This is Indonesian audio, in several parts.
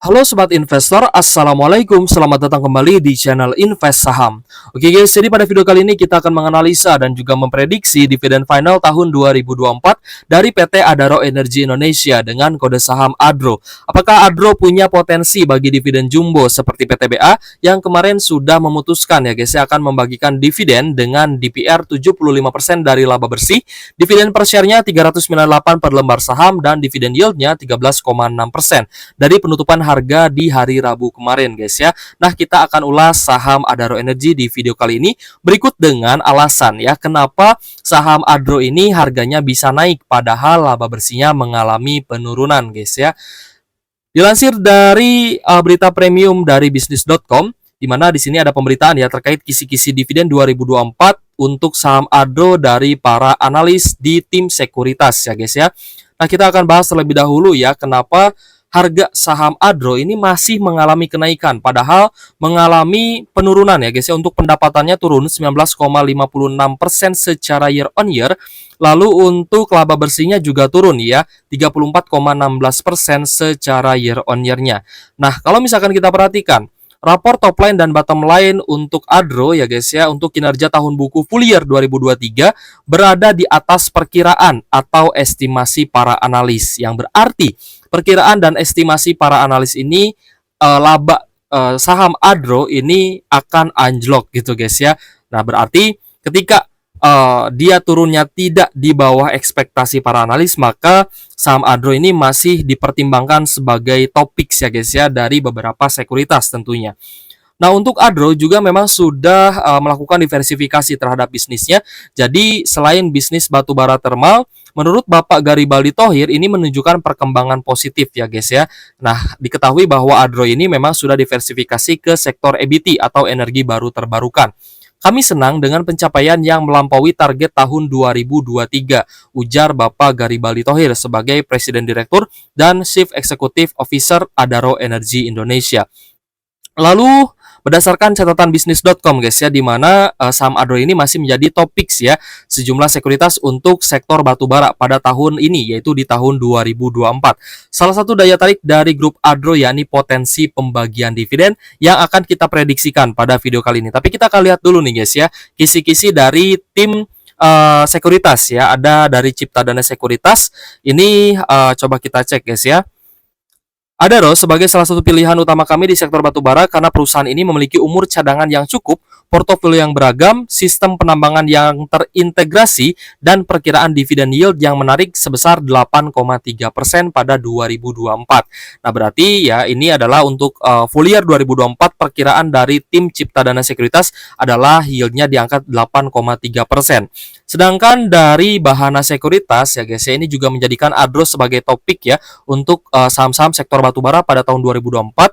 Halo Sobat Investor, Assalamualaikum. Selamat datang kembali di channel Invest Saham. Oke guys, jadi pada video kali ini kita akan menganalisa dan juga memprediksi dividen final tahun 2024 dari PT Adaro Energi Indonesia dengan kode saham ADRO. Apakah ADRO punya potensi bagi dividen jumbo seperti PTBA yang kemarin sudah memutuskan ya guys, akan membagikan dividen dengan DPR 75% dari laba bersih, dividen per share-nya 398 per lembar saham, dan dividen yield-nya 13,6% dari penutupan harga di hari Rabu kemarin guys ya. Nah, kita akan ulas saham Adaro Energi di video kali ini berikut dengan alasan ya kenapa saham ADRO ini harganya bisa naik padahal laba bersihnya mengalami penurunan guys ya. Dilansir dari berita premium dari bisnis.com, di mana di sini ada pemberitaan ya terkait kisi-kisi dividen 2024 untuk saham ADRO dari para analis di tim sekuritas ya guys ya. Nah, kita akan bahas terlebih dahulu ya kenapa harga saham ADRO ini masih mengalami kenaikan padahal mengalami penurunan ya guys ya. Untuk pendapatannya turun 19,56% secara year on year. Lalu untuk laba bersihnya juga turun ya 34,16% secara year on year-nya. Nah, kalau misalkan kita perhatikan rapor top line dan bottom line untuk ADRO ya guys ya, untuk kinerja tahun buku full year 2023 berada di atas perkiraan atau estimasi para analis, yang berarti perkiraan dan estimasi para analis ini laba saham ADRO ini akan anjlok gitu guys ya. Nah, berarti ketika dia turunnya tidak di bawah ekspektasi para analis, maka saham ADRO ini masih dipertimbangkan sebagai topik ya guys ya dari beberapa sekuritas tentunya. Nah, untuk ADRO juga memang sudah melakukan diversifikasi terhadap bisnisnya. Jadi selain bisnis batubara thermal, menurut Bapak Garibaldi Thohir ini menunjukkan perkembangan positif ya guys ya. Nah, diketahui bahwa ADRO ini memang sudah diversifikasi ke sektor EBT atau energi baru terbarukan. Kami senang dengan pencapaian yang melampaui target tahun 2023, ujar Bapak Garibaldi Thohir sebagai Presiden Direktur dan Chief Executive Officer Adaro Energi Indonesia. Lalu berdasarkan catatan bisnis.com guys ya, di mana saham ADRO ini masih menjadi topik ya sejumlah sekuritas untuk sektor batubara pada tahun ini, yaitu di tahun 2024. Salah satu daya tarik dari grup ADRO yakni potensi pembagian dividen yang akan kita prediksikan pada video kali ini. Tapi kita akan lihat dulu nih guys ya, kisi-kisi dari tim sekuritas ya. Ada dari Ciptadana Sekuritas. Ini coba kita cek guys ya. Adaro sebagai salah satu pilihan utama kami di sektor batubara karena perusahaan ini memiliki umur cadangan yang cukup, portofolio yang beragam, sistem penambangan yang terintegrasi, dan perkiraan dividen yield yang menarik sebesar 8,3% pada 2024. Nah, berarti ya ini adalah untuk full year 2024 perkiraan dari tim Ciptadana Sekuritas adalah yieldnya di angka 8,3%. Sedangkan dari Bahana Sekuritas ya guys ya, ini juga menjadikan ADRO sebagai topik ya untuk saham-saham sektor batubara pada tahun 2024.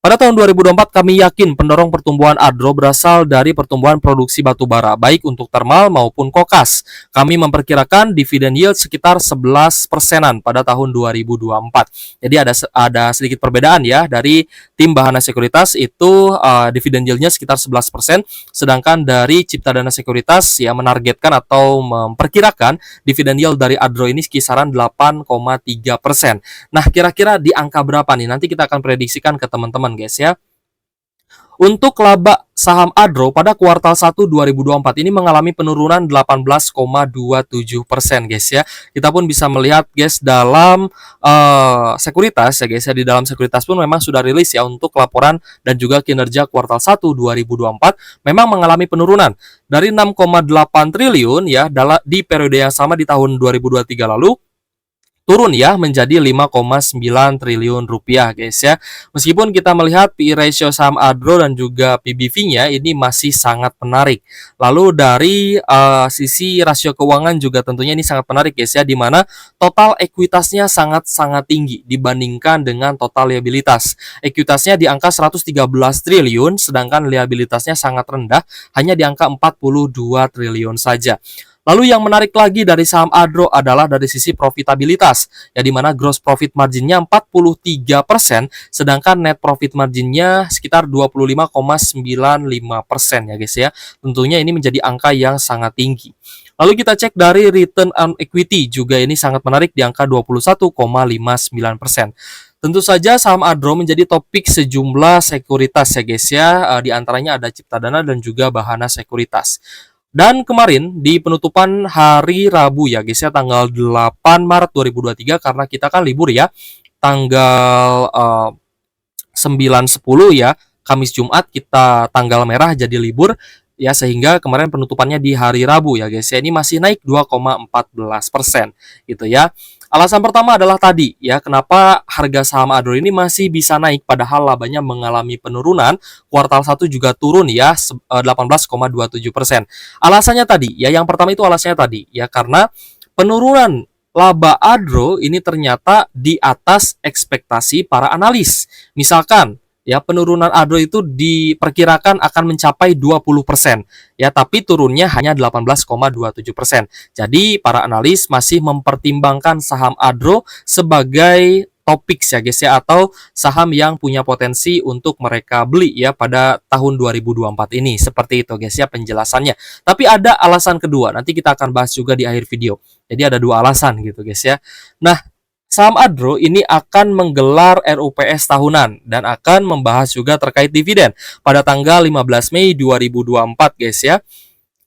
Pada tahun 2024 kami yakin pendorong pertumbuhan ADRO berasal dari pertumbuhan produksi batubara baik untuk thermal maupun kokas. Kami memperkirakan dividen yield sekitar 11%-an pada tahun 2024. Jadi ada sedikit perbedaan ya dari tim Bahana Sekuritas itu dividen yield-nya sekitar 11%, sedangkan dari Ciptadana Sekuritas ya menargetkan atau memperkirakan dividen yield dari ADRO ini kisaran 8,3%. Nah, kira-kira di angka berapa nih? Nanti kita akan prediksikan ke teman-teman guys ya. Untuk laba saham ADRO pada kuartal 1 2024 ini mengalami penurunan 18,27% guys ya. Kita pun bisa melihat guys dalam sekuritas ya guys ya, di dalam sekuritas pun memang sudah rilis ya untuk laporan dan juga kinerja kuartal 1 2024 memang mengalami penurunan dari 6,8 triliun ya di periode yang sama di tahun 2023 lalu, turun ya menjadi 5,9 triliun rupiah guys ya. Meskipun kita melihat PE ratio saham ADRO dan juga PBV-nya ini masih sangat menarik. Lalu dari sisi rasio keuangan juga tentunya ini sangat menarik guys ya, di mana total ekuitasnya sangat-sangat tinggi dibandingkan dengan total liabilitas. Ekuitasnya di angka 113 triliun sedangkan liabilitasnya sangat rendah, hanya di angka 42 triliun saja. Lalu yang menarik lagi dari saham ADRO adalah dari sisi profitabilitas, ya di mana gross profit marginnya 43%, sedangkan net profit marginnya sekitar 25,95% ya guys ya. Tentunya ini menjadi angka yang sangat tinggi. Lalu kita cek dari return on equity juga ini sangat menarik di angka 21,59%. Tentu saja saham Adro menjadi topik sejumlah sekuritas ya guys ya. Di antaranya ada Ciptadana dan juga Bahana Sekuritas. Dan kemarin di penutupan hari Rabu ya guys ya, tanggal 8 Maret 2023, karena kita kan libur ya, tanggal 9-10 ya, Kamis Jumat kita tanggal merah jadi libur ya, sehingga kemarin penutupannya di hari Rabu ya guys ya, ini masih naik 2,14% gitu ya. Alasan pertama adalah tadi ya, kenapa harga saham Adro ini masih bisa naik padahal labanya mengalami penurunan. Kuartal 1 juga turun ya, 18,27%. Alasannya tadi ya, yang pertama itu alasannya tadi ya, karena penurunan laba Adro ini ternyata di atas ekspektasi para analis. Misalkan ya, penurunan Adro itu diperkirakan akan mencapai 20% ya, tapi turunnya hanya 18,27%. Jadi para analis masih mempertimbangkan saham Adro sebagai topik ya guys ya, atau saham yang punya potensi untuk mereka beli ya pada tahun 2024 ini. Seperti itu guys ya penjelasannya. Tapi ada alasan kedua, nanti kita akan bahas juga di akhir video. Jadi ada dua alasan gitu guys ya. Nah, saham Adro ini akan menggelar RUPS tahunan dan akan membahas juga terkait dividen pada tanggal 15 Mei 2024 guys ya.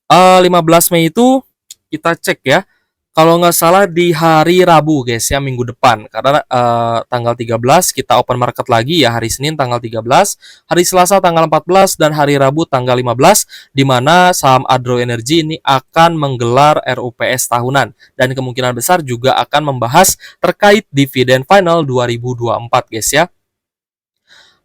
15 Mei itu kita cek ya, kalau nggak salah di hari Rabu guys ya, minggu depan. Karena tanggal 13 kita open market lagi ya, hari Senin tanggal 13, hari Selasa tanggal 14, dan hari Rabu tanggal 15, di mana saham Adro Energi ini akan menggelar RUPS tahunan. Dan kemungkinan besar juga akan membahas terkait dividen final 2024 guys ya.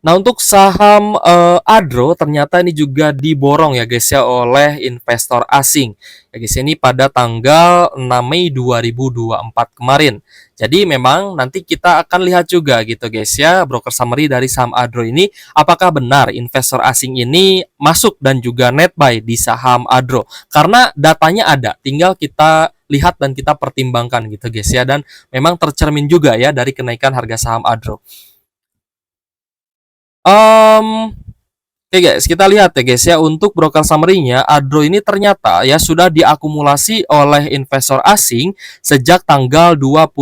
Nah, untuk saham Adro ternyata ini juga diborong ya guys ya oleh investor asing. Ya guys, ini pada tanggal 6 Mei 2024 kemarin. Jadi memang nanti kita akan lihat juga gitu guys ya, broker summary dari saham Adro ini, apakah benar investor asing ini masuk dan juga net buy di saham Adro. Karena datanya ada, tinggal kita lihat dan kita pertimbangkan gitu guys ya, dan memang tercermin juga ya dari kenaikan harga saham Adro. Oke guys, kita lihat ya guys ya, untuk broker summary-nya, Adro ini ternyata ya sudah diakumulasi oleh investor asing sejak tanggal 25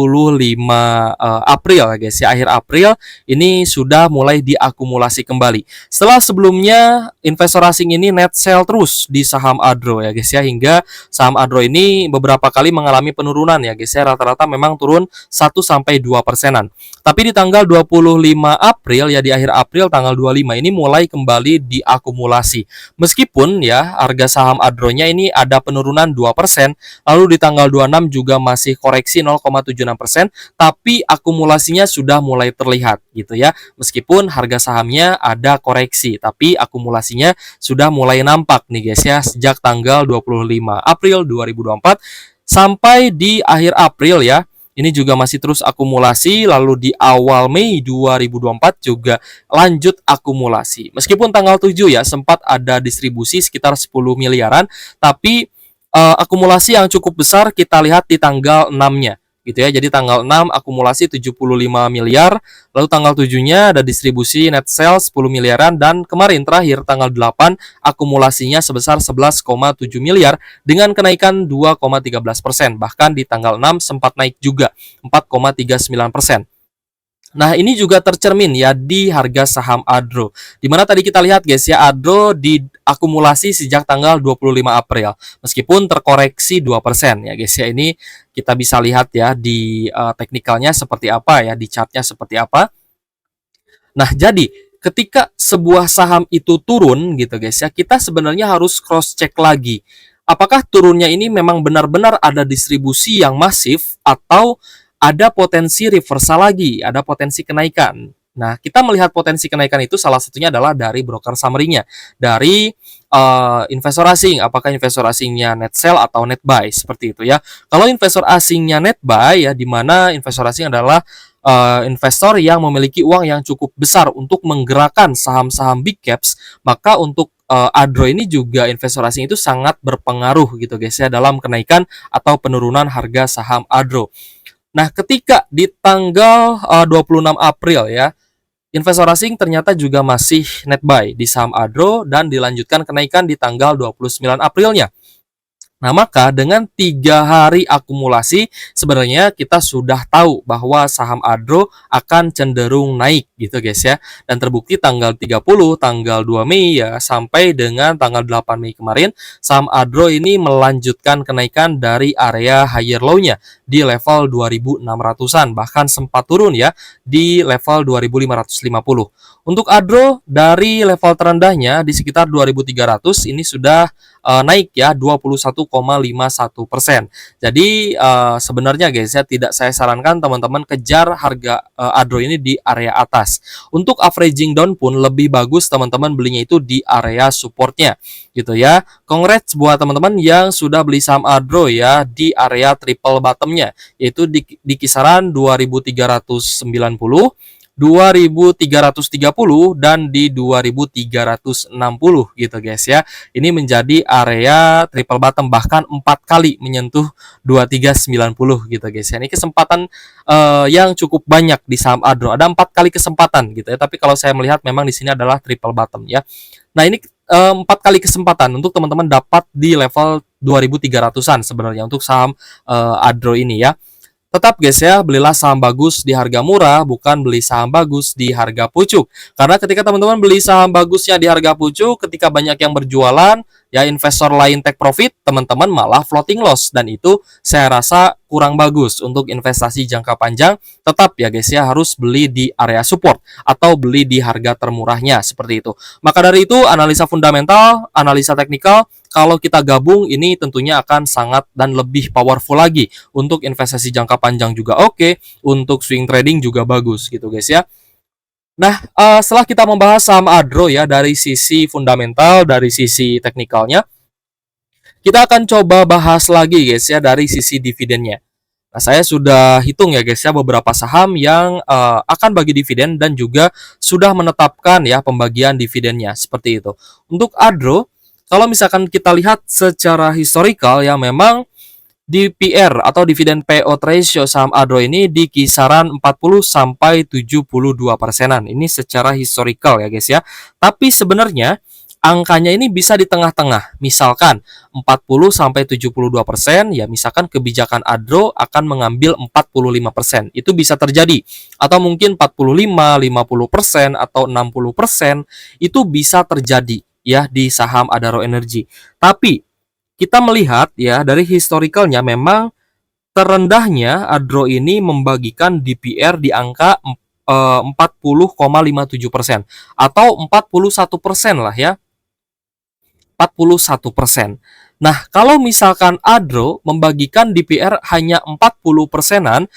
April ya guys ya, akhir April ini sudah mulai diakumulasi kembali. Setelah sebelumnya investor asing ini net sell terus di saham Adro ya guys ya, hingga saham Adro ini beberapa kali mengalami penurunan ya guys ya, rata-rata memang turun 1-2%. Tapi di tanggal 25 April ya, di akhir April tanggal 25 ini mulai kembali diakumulasi. Meskipun ya harga saham Adro-nya ini ada penurunan 2%, lalu di tanggal 26 juga masih koreksi 0,76%, tapi akumulasinya sudah mulai terlihat gitu ya. Meskipun harga sahamnya ada koreksi, tapi akumulasinya sudah mulai nampak nih guys ya, sejak tanggal 25 April 2024 sampai di akhir April ya. Ini juga masih terus akumulasi, lalu di awal Mei 2024 juga lanjut akumulasi. Meskipun tanggal 7 ya sempat ada distribusi sekitar 10 miliaran, tapi akumulasi yang cukup besar kita lihat di tanggal 6-nya gitu ya. Jadi tanggal 6 akumulasi 75 miliar, lalu tanggal 7-nya ada distribusi net sale 10 miliaran, dan kemarin terakhir tanggal 8 akumulasinya sebesar 11,7 miliar dengan kenaikan 2,13%. Bahkan di tanggal 6 sempat naik juga 4,39%. Nah, ini juga tercermin ya di harga saham Adro. Dimana tadi kita lihat guys ya, Adro diakumulasi sejak tanggal 25 April. Meskipun terkoreksi 2% ya guys ya. Ini kita bisa lihat ya di teknikalnya seperti apa ya, di chartnya seperti apa. Nah, jadi ketika sebuah saham itu turun gitu guys ya, kita sebenarnya harus cross check lagi. Apakah turunnya ini memang benar-benar ada distribusi yang masif, atau ada potensi reversal lagi, ada potensi kenaikan. Nah, kita melihat potensi kenaikan itu salah satunya adalah dari broker summary-nya, dari investor asing. Apakah investor asingnya net sell atau net buy, seperti itu ya. Kalau investor asingnya net buy ya, di mana investor asing adalah investor yang memiliki uang yang cukup besar untuk menggerakkan saham-saham big caps, maka untuk Adro ini juga investor asing itu sangat berpengaruh gitu guys ya dalam kenaikan atau penurunan harga saham Adro. Nah, ketika di tanggal 26 April ya, investor asing ternyata juga masih net buy di saham Adro dan dilanjutkan kenaikan di tanggal 29 Aprilnya. Nah, maka dengan 3 hari akumulasi sebenarnya kita sudah tahu bahwa saham Adro akan cenderung naik gitu guys ya. Dan terbukti tanggal 30, tanggal 2 Mei ya, sampai dengan tanggal 8 Mei kemarin, saham Adro ini melanjutkan kenaikan dari area higher low-nya di level 2600-an, bahkan sempat turun ya di level 2550. Untuk Adro dari level terendahnya di sekitar 2300 ini sudah naik ya 21,51%. Jadi sebenarnya guys ya, tidak saya sarankan teman-teman kejar harga Adro ini di area atas. Untuk averaging down pun lebih bagus teman-teman belinya itu di area supportnya gitu ya. Congrats buat teman-teman yang sudah beli saham Adro ya di area triple bottomnya, yaitu di kisaran 2390, 2330 dan di 2360 gitu guys ya. Ini menjadi area triple bottom, bahkan 4 kali menyentuh 2390 gitu guys ya. Ini kesempatan yang cukup banyak di saham Adro. Ada 4 kali kesempatan gitu ya. Tapi kalau saya melihat memang di sini adalah triple bottom ya. Nah, ini 4 kali kesempatan untuk teman-teman dapat di level 2300-an sebenarnya untuk saham Adro ini ya. Tetap guys ya, belilah saham bagus di harga murah, bukan beli saham bagus di harga pucuk. Karena ketika teman-teman beli saham bagusnya di harga pucuk, ketika banyak yang berjualan, ya investor lain take profit, teman-teman malah floating loss. Dan itu saya rasa kurang bagus untuk investasi jangka panjang. Tetap ya guys ya, harus beli di area support atau beli di harga termurahnya, seperti itu. Maka dari itu, analisa fundamental, analisa teknikal, kalau kita gabung ini tentunya akan sangat dan lebih powerful lagi. Untuk investasi jangka panjang juga oke, untuk swing trading juga bagus gitu guys ya. Nah, setelah kita membahas saham Adro ya dari sisi fundamental, dari sisi teknikalnya, kita akan coba bahas lagi guys ya dari sisi dividennya. Nah, saya sudah hitung ya guys ya beberapa saham yang akan bagi dividen dan juga sudah menetapkan ya pembagian dividennya seperti itu. Untuk Adro, kalau misalkan kita lihat secara historical ya, memang DPR atau dividen payout ratio saham Adro ini di kisaran 40 sampai 72%-an. Ini secara historical ya guys ya. Tapi sebenarnya angkanya ini bisa di tengah-tengah. Misalkan 40 sampai 72%, ya misalkan kebijakan Adro akan mengambil 45%. Itu bisa terjadi. Atau mungkin 45, 50% atau 60%, itu bisa terjadi ya di saham Adaro Energy. Tapi kita melihat ya dari historicalnya, memang terendahnya Adro ini membagikan DPR di angka 40,57% atau 41% lah ya. 41%. Nah, kalau misalkan Adro membagikan DPR hanya 40%-an,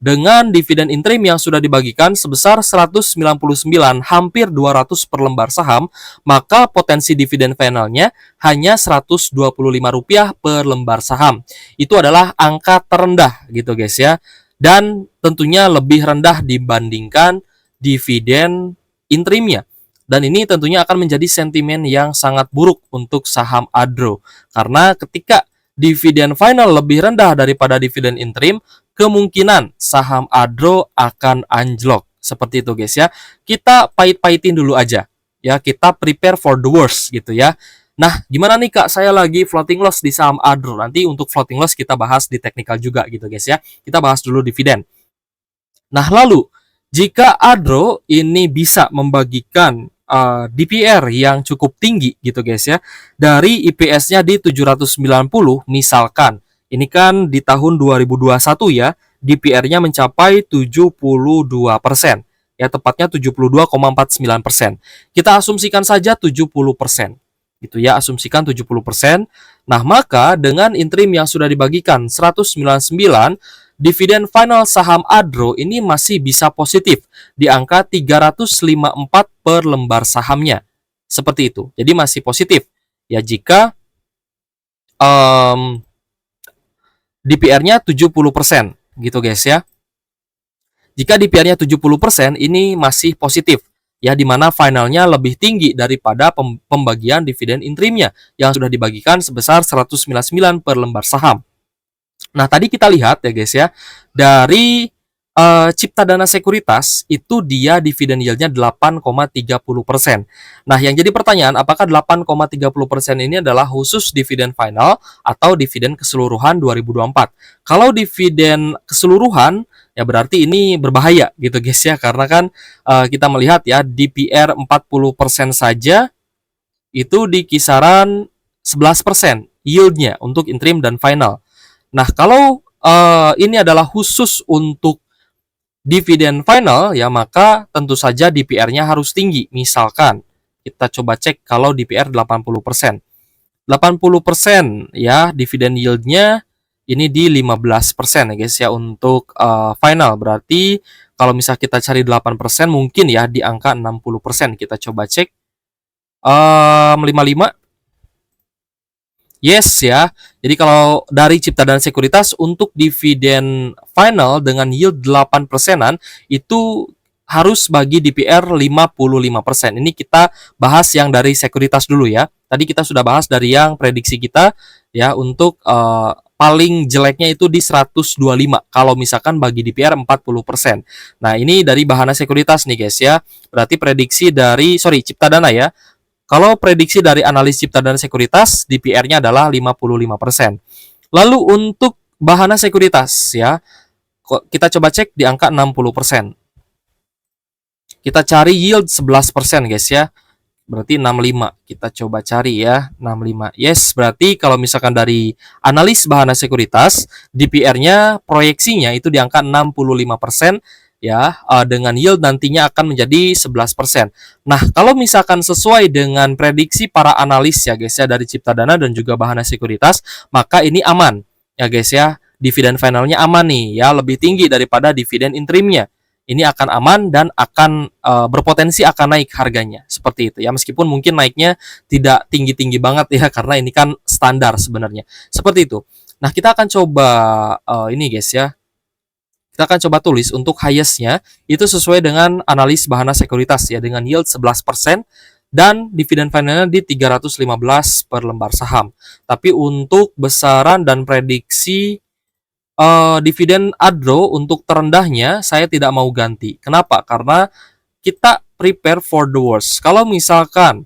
dengan dividen interim yang sudah dibagikan sebesar 199, hampir 200 per lembar saham, maka potensi dividen finalnya hanya Rp125 per lembar saham. Itu adalah angka terendah gitu guys ya. Dan tentunya lebih rendah dibandingkan dividen interimnya. Dan ini tentunya akan menjadi sentimen yang sangat buruk untuk saham Adro. Karena ketika dividen final lebih rendah daripada dividen interim, kemungkinan saham Adro akan anjlok. Seperti itu guys ya. Kita pahit-pahitin dulu aja. Ya, kita prepare for the worst gitu ya. Nah, gimana nih Kak? Saya lagi floating loss di saham Adro. Nanti untuk floating loss kita bahas di teknikal juga gitu guys ya. Kita bahas dulu dividen. Nah, lalu jika Adro ini bisa membagikan DPR yang cukup tinggi gitu guys ya, dari IPS-nya di 790 misalkan, ini kan di tahun 2021 ya, DPR-nya mencapai 72%, ya tepatnya 72,49%. Kita asumsikan saja 70%. Gitu ya, asumsikan 70%. Nah, maka dengan interim yang sudah dibagikan 199, dividen final saham Adro ini masih bisa positif di angka 354 per lembar sahamnya. Seperti itu. Jadi masih positif. Ya, jika DPR-nya 70% gitu guys ya. Jika DPR-nya 70%, ini masih positif. Ya, di mana finalnya lebih tinggi daripada pembagian dividen interimnya yang sudah dibagikan sebesar 199 per lembar saham. Nah, tadi kita lihat ya guys ya, dari Cipta Dana Sekuritas itu dia dividen yieldnya 8,30%. Nah, yang jadi pertanyaan, apakah 8,30% ini adalah khusus dividen final atau dividen keseluruhan 2024? Kalau dividen keseluruhan, ya berarti ini berbahaya gitu guys ya, karena kan kita melihat ya DPR 40% saja itu di kisaran 11% yieldnya untuk interim dan final. Nah, kalau ini adalah khusus untuk dividen final ya, maka tentu saja DPR-nya harus tinggi. Misalkan kita coba cek kalau DPR 80%. 80% ya dividen yield-nya ini di 15% ya guys ya untuk final. Berarti kalau misal kita cari 8% mungkin ya di angka 60%. Kita coba cek 55. Yes ya. Jadi kalau dari Cipta dan Sekuritas untuk dividen final dengan yield 8%-an itu harus bagi DPR 55%. Ini kita bahas yang dari sekuritas dulu ya. Tadi kita sudah bahas dari yang prediksi kita ya untuk paling jeleknya itu di 125 kalau misalkan bagi DPR 40%. Nah, ini dari Bahana Sekuritas nih guys ya. Berarti prediksi dari Cipta Dana ya. Kalau prediksi dari analis Cipta dan Sekuritas, DPR-nya adalah 55%. Lalu untuk Bahana Sekuritas ya, kita coba cek di angka 60%. Kita cari yield 11% guys ya. Berarti 65. Kita coba cari ya, 65. Yes, berarti kalau misalkan dari analis Bahana Sekuritas, DPR-nya proyeksinya itu di angka 65%. Ya, dengan yield nantinya akan menjadi 11%. Nah, kalau misalkan sesuai dengan prediksi para analis ya guys ya dari Cipta Dana dan juga Bahana Sekuritas, maka ini aman ya guys ya. Dividen finalnya aman nih ya, lebih tinggi daripada dividen interimnya. Ini akan aman dan akan berpotensi akan naik harganya. Seperti itu ya, meskipun mungkin naiknya tidak tinggi-tinggi banget ya karena ini kan standar sebenarnya. Seperti itu. Nah, kita akan coba ini guys ya. Kita akan coba tulis untuk highest-nya itu sesuai dengan analis Bahana Sekuritas ya dengan yield 11% dan dividen finalnya di 315 per lembar saham. Tapi untuk besaran dan prediksi dividen ADRO untuk terendahnya saya tidak mau ganti. Kenapa? Karena kita prepare for the worst. Kalau misalkan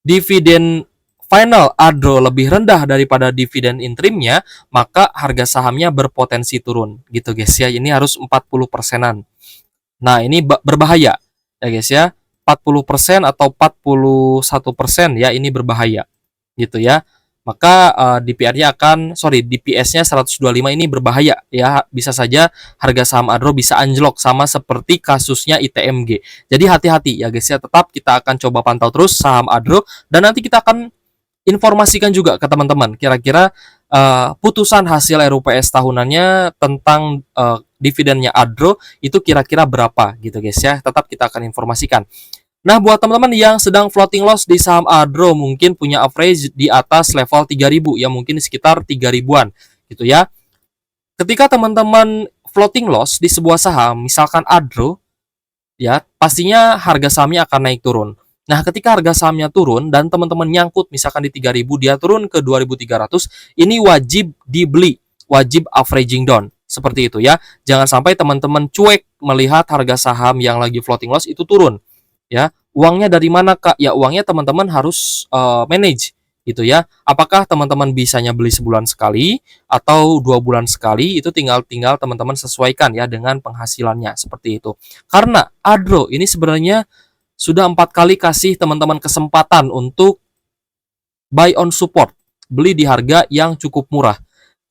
dividen final ADRO lebih rendah daripada dividen interimnya, maka harga sahamnya berpotensi turun gitu guys ya. Ini harus 40%-an. Nah, ini berbahaya ya guys ya. 40% atau 41% ya, ini berbahaya gitu ya. Maka DPS-nya 125 ini berbahaya ya. Bisa saja harga saham ADRO bisa anjlok sama seperti kasusnya ITMG. Jadi hati-hati ya guys ya. Tetap kita akan coba pantau terus saham ADRO dan nanti kita akan informasikan juga ke teman-teman kira-kira putusan hasil RUPS tahunannya tentang dividennya ADRO itu kira-kira berapa gitu guys ya. Tetap kita akan informasikan. Nah, buat teman-teman yang sedang floating loss di saham ADRO mungkin punya average di atas level 3000 ya, mungkin sekitar 3000-an gitu ya. Ketika teman-teman floating loss di sebuah saham misalkan ADRO ya, pastinya harga sahamnya akan naik turun. Nah, ketika harga sahamnya turun dan teman-teman nyangkut misalkan di 3000 dia turun ke 2300, ini wajib dibeli, wajib averaging down. Seperti itu ya. Jangan sampai teman-teman cuek melihat harga saham yang lagi floating loss itu turun. Ya, uangnya dari mana Kak? Ya, uangnya teman-teman harus manage gitu ya. Apakah teman-teman bisanya beli sebulan sekali atau 2 bulan sekali, itu tinggal teman-teman sesuaikan ya dengan penghasilannya seperti itu. Karena ADRO ini sebenarnya sudah 4 kali kasih teman-teman kesempatan untuk buy on support, beli di harga yang cukup murah.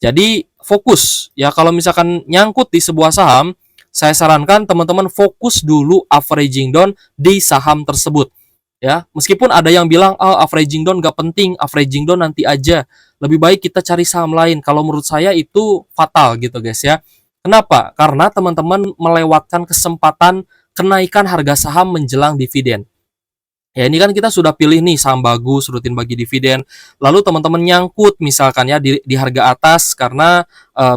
Jadi fokus ya, kalau misalkan nyangkut di sebuah saham, saya sarankan teman-teman fokus dulu averaging down di saham tersebut ya. Meskipun ada yang bilang averaging down gak penting, averaging down nanti aja, lebih baik kita cari saham lain. Kalau menurut saya itu fatal gitu guys ya. Kenapa? Karena teman-teman melewatkan kesempatan kenaikan harga saham menjelang dividen. Ya, ini kan kita sudah pilih nih saham bagus, rutin bagi dividen. Lalu teman-teman nyangkut misalkan ya di harga atas karena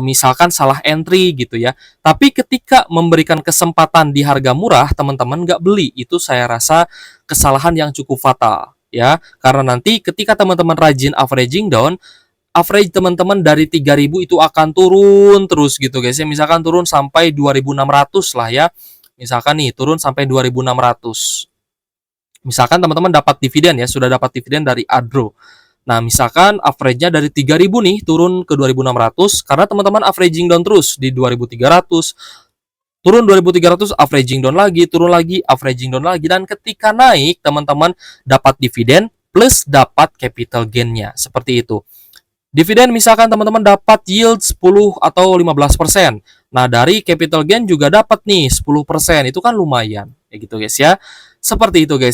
misalkan salah entry gitu ya. Tapi ketika memberikan kesempatan di harga murah, teman-teman nggak beli. Itu saya rasa kesalahan yang cukup fatal ya. Karena nanti ketika teman-teman rajin averaging down, average teman-teman dari 3.000 itu akan turun terus gitu guys ya. Misalkan turun sampai 2.600 lah ya. Misalkan nih turun sampai 2.600. Misalkan teman-teman dapat dividen ya, sudah dapat dividen dari Adro. Nah, misalkan average-nya dari 3.000 nih turun ke 2.600 karena teman-teman averaging down terus di 2.300. Turun 2.300, averaging down lagi, turun lagi, averaging down lagi, dan ketika naik teman-teman dapat dividen plus dapat capital gain-nya. Seperti itu. Dividen misalkan teman-teman dapat yield 10 atau 15%. Nah, dari capital gain juga dapat nih 10%. Itu kan lumayan. Kayak gitu guys ya. Seperti itu guys.